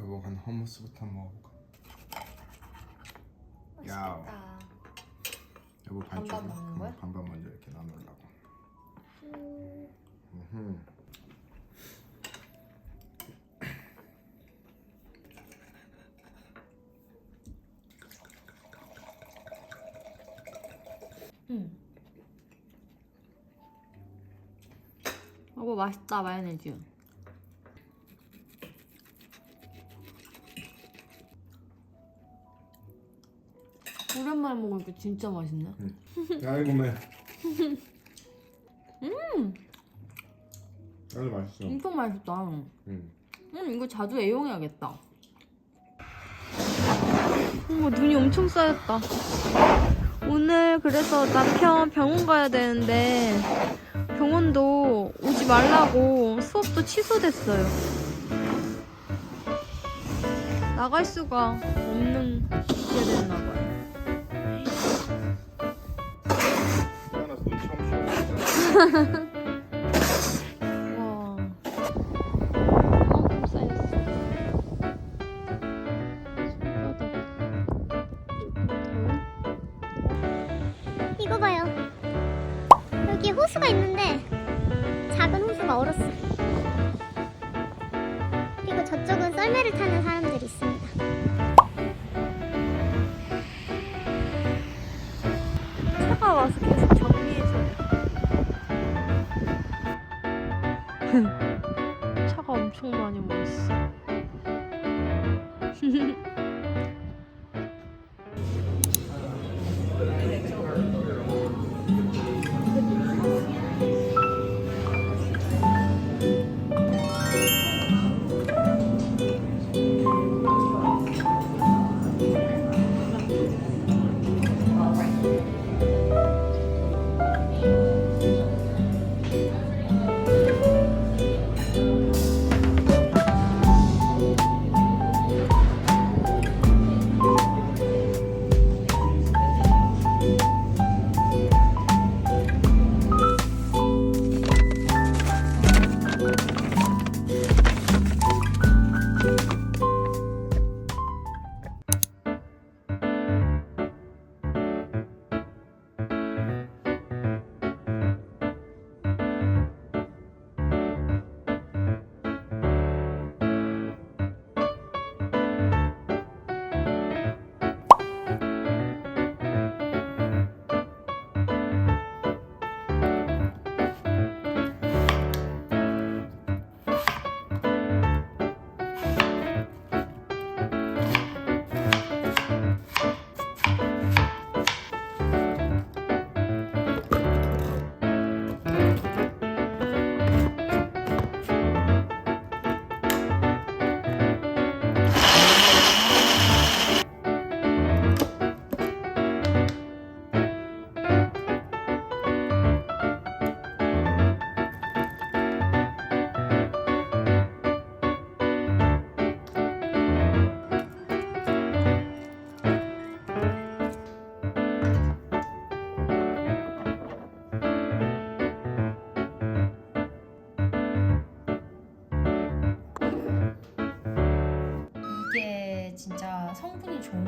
여보간 hummus부터 먹어볼까? 야, 여보 반반 먹는 거야? 반반 먼저 이렇게 나누려고. 여보 맛있다 마요네즈. 오랜만에 먹으니까 진짜 맛있네. 아이고 매. 아주 맛있어. 엄청 맛있다. 이거 자주 애용해야겠다. 어머 눈이 엄청 쌓였다. 오늘 그래서 남편 병원 가야 되는데 병원도 오지 말라고 수업도 취소됐어요. 나갈 수가 없는 게 됐나봐요. 태어나서 눈 처음 와, 이만큼 쌓였어. 이거 봐요. 여기 호수가 있는데 작은 호수가 얼었어. 그리고 저쪽은 썰매를 타는 사람들이 있습니다. 차가 와서 계속 정리해줘요. 차가 엄청 많이 모였어.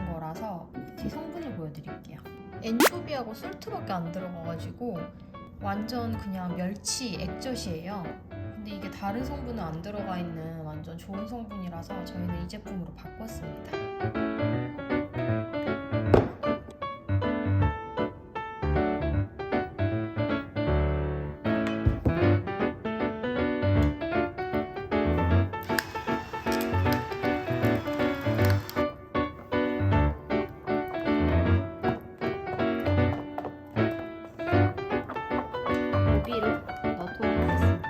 만든 거라서 제 성분을 보여드릴게요. 엔초비하고 솔트밖에 안 들어가가지고 완전 그냥 멸치 액젓이에요. 근데 이게 다른 성분은 안 들어가 있는 완전 좋은 성분이라서 저희는 이 제품으로 바꿨습니다. 고기를 넣도록 하겠습니다.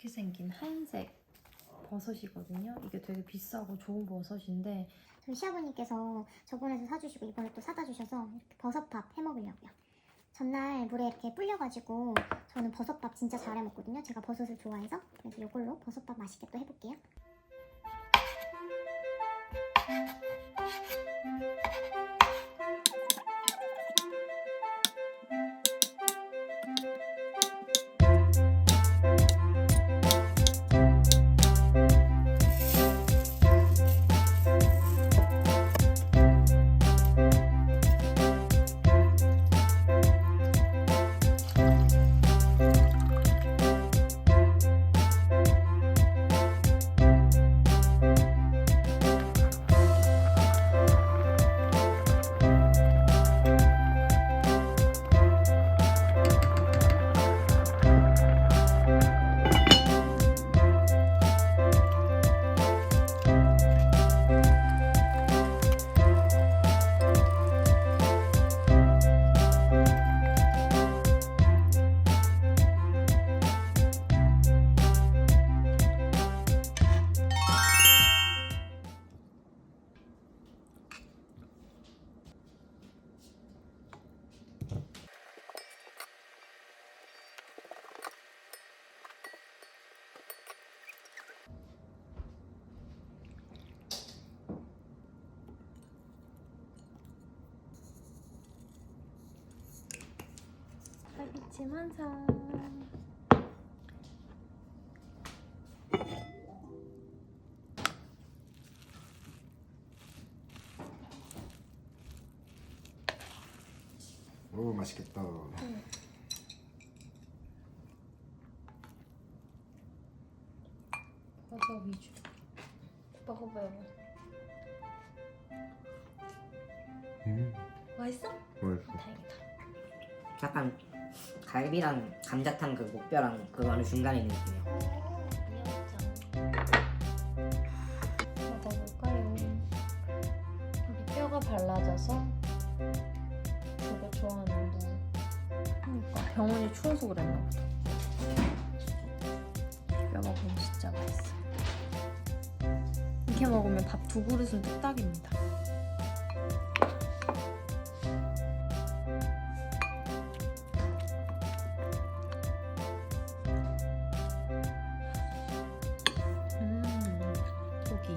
이렇게 생긴 한색 버섯이거든요. 이게 되게 비싸고 좋은 버섯인데 저희 시아버님께서 저번에도 사주시고 이번에 또 사다 주셔서 이렇게 버섯밥 해 먹으려고요. 전날 물에 이렇게 불려가지고 저는 버섯밥 진짜 잘해 먹거든요. 제가 버섯을 좋아해서. 그래서 이걸로 버섯밥 맛있게 또 해볼게요. 갈비찜 완성. 오 맛있겠다. 버섯 위주. 먹어봐요. 맛있어? 맛있어. 다행이다. 약간 갈비랑 감자탕 그 목뼈랑 그거 하는 중간에 있는 느낌이야. 먹어볼까요? 우리 뼈가 발라져서 저거 좋아하는데. 그러니까 병원이 추워서 그랬나 보다. 뼈 먹으면 진짜 맛있어. 이렇게 먹으면 밥 2그릇은 뚝딱입니다. 고기.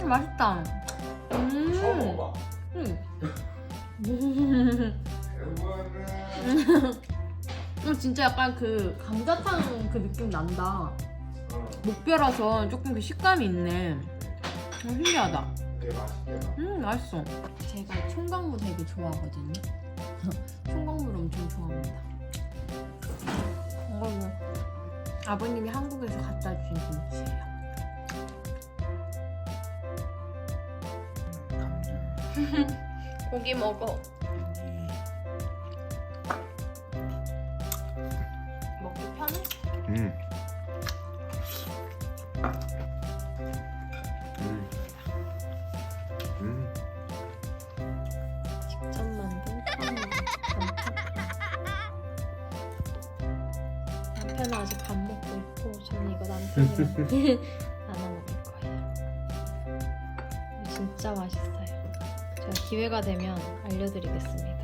맛있다. 처음 먹어봐. 진짜 약간 그 감자탕 그 느낌 난다. 목뼈라서 조금 그 식감이 있네. 신기하다. 되게 맛있겠다. 맛있어. 제가 총각무 되게 좋아하거든요. 총각무를 엄청 좋아합니다. 이거는 아버님이 한국에서 갖다 주신 김치예요. 고기 먹어. 먹기 편해? 직접 만든 탕후루 남편은 아직 밥 먹고 있고 저는 이거 남편이랑 나눠 먹을 거예요. 이거 진짜 맛있어요. 제가 기회가 되면 알려드리겠습니다.